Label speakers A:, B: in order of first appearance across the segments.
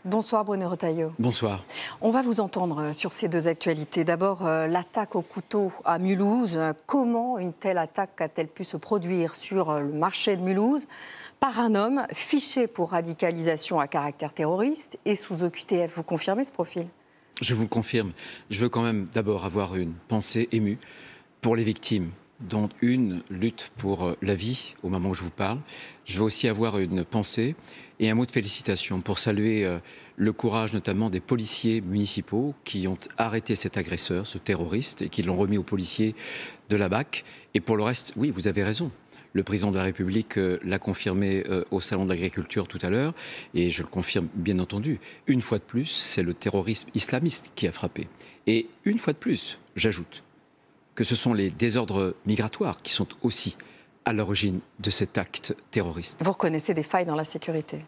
A: Bonsoir Bruno Retailleau.
B: Bonsoir.
A: On va vous entendre sur ces deux actualités. D'abord, l'attaque au couteau à Mulhouse. Comment une telle attaque a-t-elle pu se produire sur le marché de Mulhouse par un homme fiché pour radicalisation à caractère terroriste et sous OQTF? Vous confirmez ce profil?
B: Je vous confirme. Je veux quand même d'abord avoir une pensée émue pour les victimes, dont une lutte pour la vie au moment où je vous parle. Je veux aussi avoir une pensée et un mot de félicitations pour saluer le courage notamment des policiers municipaux qui ont arrêté cet agresseur, ce terroriste, et qui l'ont remis aux policiers de la BAC. Et pour le reste, oui, vous avez raison. Le président de la République l'a confirmé au Salon de l'Agriculture tout à l'heure, et je le confirme bien entendu. Une fois de plus, c'est le terrorisme islamiste qui a frappé. Et une fois de plus, j'ajoute que ce sont les désordres migratoires qui sont aussi à l'origine de cet acte terroriste.
A: Vous reconnaissez des failles dans la sécurité?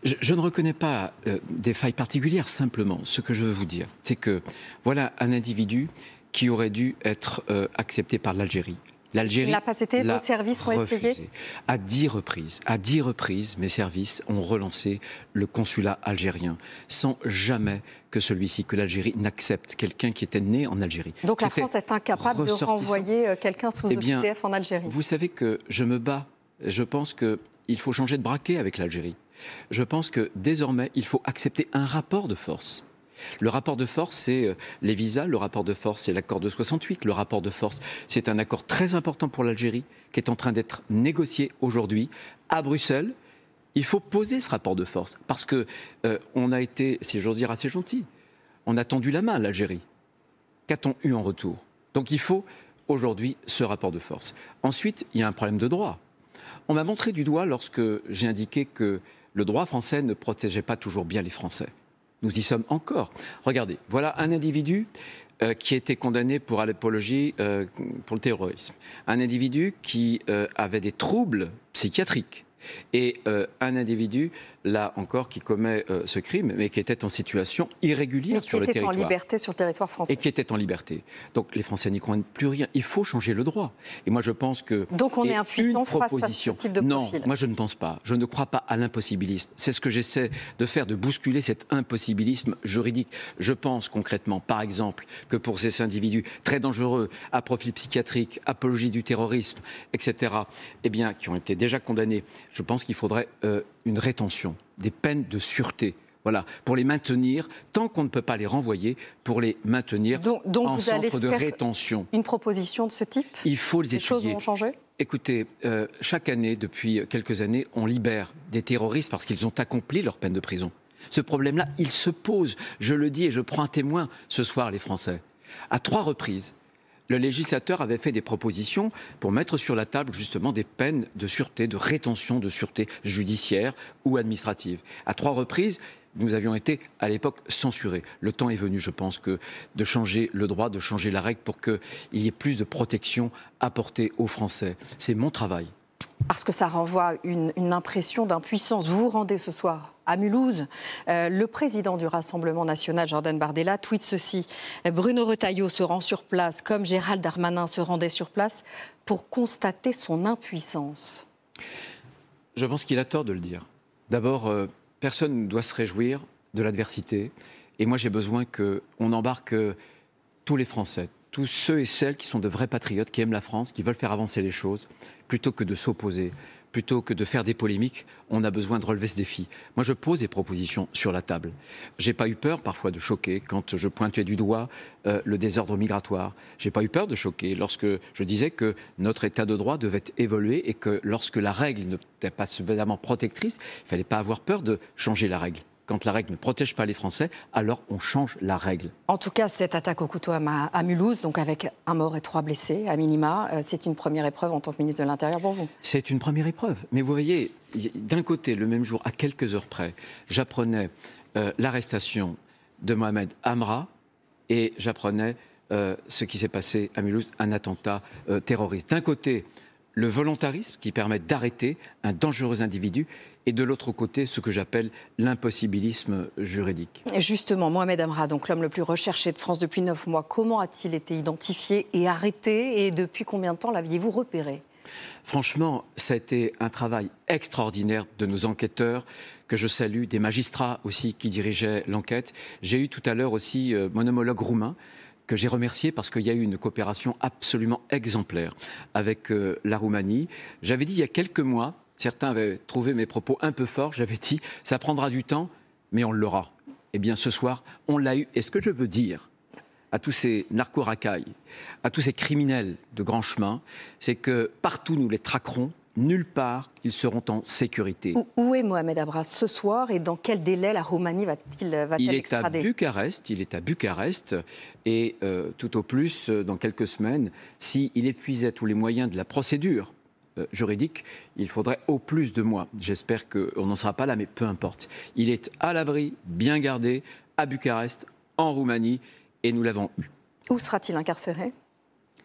B: Je ne reconnais pas des failles particulières, simplement. Ce que je veux vous dire, c'est que voilà un individu qui aurait dû être accepté par l'Algérie.
A: Il n'a pas été, vos services ont essayé?
B: À 10 reprises, mes services ont relancé le consulat algérien, sans jamais que celui-ci, que l'Algérie n'accepte quelqu'un qui était né en Algérie.
A: Donc la France est incapable de renvoyer quelqu'un sous OQTF en Algérie?
B: Vous savez que je me bats. Je pense qu'il faut changer de braquet avec l'Algérie. Je pense que désormais, il faut accepter un rapport de force. Le rapport de force, c'est les visas. Le rapport de force, c'est l'accord de 68. Le rapport de force, c'est un accord très important pour l'Algérie qui est en train d'être négocié aujourd'hui à Bruxelles. Il faut poser ce rapport de force parce que on a été, si j'ose dire, assez gentil. On a tendu la main à l'Algérie. Qu'a-t-on eu en retour? Donc il faut aujourd'hui ce rapport de force. Ensuite, il y a un problème de droit. On m'a montré du doigt lorsque j'ai indiqué que le droit français ne protégeait pas toujours bien les Français. Nous y sommes encore. Regardez, voilà un individu qui a été condamné pour l'apologie pour le terrorisme. Un individu qui avait des troubles psychiatriques. Et un individu, là encore, qui commet ce crime, mais qui était en situation irrégulière sur le territoire.
A: Mais qui était en liberté sur le territoire français.
B: Et qui était en liberté. Donc les Français n'y comprennent plus rien. Il faut changer le droit. Et moi je pense que...
A: Donc on est impuissant face à ce type de profil?
B: Non, moi je ne pense pas. Je ne crois pas à l'impossibilisme. C'est ce que j'essaie de faire, de bousculer cet impossibilisme juridique. Je pense concrètement, par exemple, que pour ces individus très dangereux, à profil psychiatrique, apologie du terrorisme, etc., eh bien, qui ont été déjà condamnés, je pense qu'il faudrait une rétention, des peines de sûreté. Voilà, pour les maintenir, tant qu'on ne peut pas les renvoyer, pour les maintenir
A: donc
B: en centre de rétention.
A: Une proposition de ce type?
B: Il faut les étudier.
A: Les choses vont changer?
B: Écoutez, chaque année, depuis quelques années, on libère des terroristes parce qu'ils ont accompli leur peine de prison. Ce problème-là, il se pose. Je le dis et je prends un témoin ce soir, les Français. À 3 reprises, le législateur avait fait des propositions pour mettre sur la table justement des peines de sûreté, de rétention de sûreté judiciaire ou administrative. À 3 reprises, nous avions été à l'époque censurés. Le temps est venu, je pense, de changer le droit, de changer la règle pour qu'il y ait plus de protection apportée aux Français. C'est mon travail.
A: Parce que ça renvoie une impression d'impuissance. Vous vous rendez ce soir à Mulhouse. Le président du Rassemblement national, Jordan Bardella, tweet ceci. Bruno Retailleau se rend sur place, comme Gérald Darmanin se rendait sur place, pour constater son impuissance.
B: Je pense qu'il a tort de le dire. D'abord, personne ne doit se réjouir de l'adversité. Et moi, j'ai besoin qu'on embarque tous les Français, tous ceux et celles qui sont de vrais patriotes, qui aiment la France, qui veulent faire avancer les choses, plutôt que de s'opposer, plutôt que de faire des polémiques, on a besoin de relever ce défi. Moi, je pose des propositions sur la table. J'ai pas eu peur parfois de choquer quand je pointais du doigt le désordre migratoire. J'ai pas eu peur de choquer lorsque je disais que notre état de droit devait évoluer et que lorsque la règle n'était pas suffisamment protectrice, il fallait pas avoir peur de changer la règle. Quand la règle ne protège pas les Français, alors on change la règle.
A: En tout cas, cette attaque au couteau à Mulhouse, donc avec un mort et 3 blessés, à minima, c'est une première épreuve en tant que ministre de l'Intérieur pour vous? C'est
B: une première épreuve. Mais vous voyez, d'un côté, le même jour, à quelques heures près, j'apprenais l'arrestation de Mohamed Amra et j'apprenais ce qui s'est passé à Mulhouse, un attentat terroriste. D'un côté, le volontarisme qui permet d'arrêter un dangereux individu et de l'autre côté, ce que j'appelle l'impossibilisme juridique.
A: Et justement, Mohamed Amra, donc l'homme le plus recherché de France depuis 9 mois, comment a-t-il été identifié et arrêté et depuis combien de temps l'aviez-vous repéré?
B: Franchement, ça a été un travail extraordinaire de nos enquêteurs, que je salue, des magistrats aussi qui dirigeaient l'enquête. J'ai eu tout à l'heure aussi mon homologue roumain, que j'ai remercié parce qu'il y a eu une coopération absolument exemplaire avec la Roumanie. J'avais dit il y a quelques mois, certains avaient trouvé mes propos un peu forts, j'avais dit ça prendra du temps, mais on l'aura. Eh bien ce soir, on l'a eu. Et ce que je veux dire à tous ces narco-racailles, à tous ces criminels de grand chemin, c'est que partout nous les traquerons, nulle part ils seront en sécurité.
A: Où est Mohamed Abras ce soir et dans quel délai la Roumanie va-t-elle extrader?
B: Il est à Bucarest et tout au plus, dans quelques semaines, s'il épuisait tous les moyens de la procédure juridique, il faudrait au plus de mois. J'espère qu'on n'en sera pas là, mais peu importe. Il est à l'abri, bien gardé, à Bucarest, en Roumanie, et nous l'avons eu.
A: Où sera-t-il incarcéré?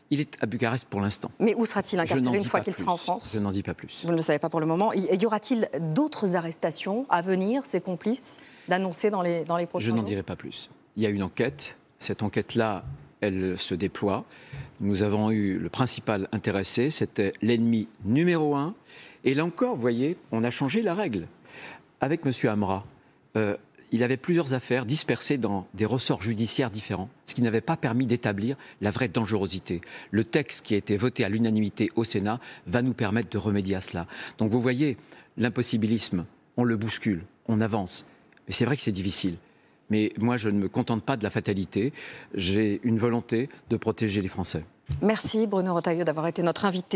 B: Il est à Bucarest pour l'instant.
A: Mais où sera-t-il incarcéré une fois qu'il sera en France?
B: Je n'en dis pas plus.
A: Vous ne le savez pas pour le moment. Y aura-t-il d'autres arrestations à venir, ses complices, d'annoncer dans les prochains jours?
B: Je n'en dirai pas plus. Il y a une enquête. Cette enquête-là, elle se déploie. Nous avons eu le principal intéressé, c'était l'ennemi numéro 1. Et là encore, vous voyez, on a changé la règle. Avec M. Amra, il avait plusieurs affaires dispersées dans des ressorts judiciaires différents, ce qui n'avait pas permis d'établir la vraie dangerosité. Le texte qui a été voté à l'unanimité au Sénat va nous permettre de remédier à cela. Donc vous voyez, l'impossibilisme, on le bouscule, on avance. Mais c'est vrai que c'est difficile. Mais moi, je ne me contente pas de la fatalité. J'ai une volonté de protéger les Français.
A: Merci Bruno Retailleau d'avoir été notre invité.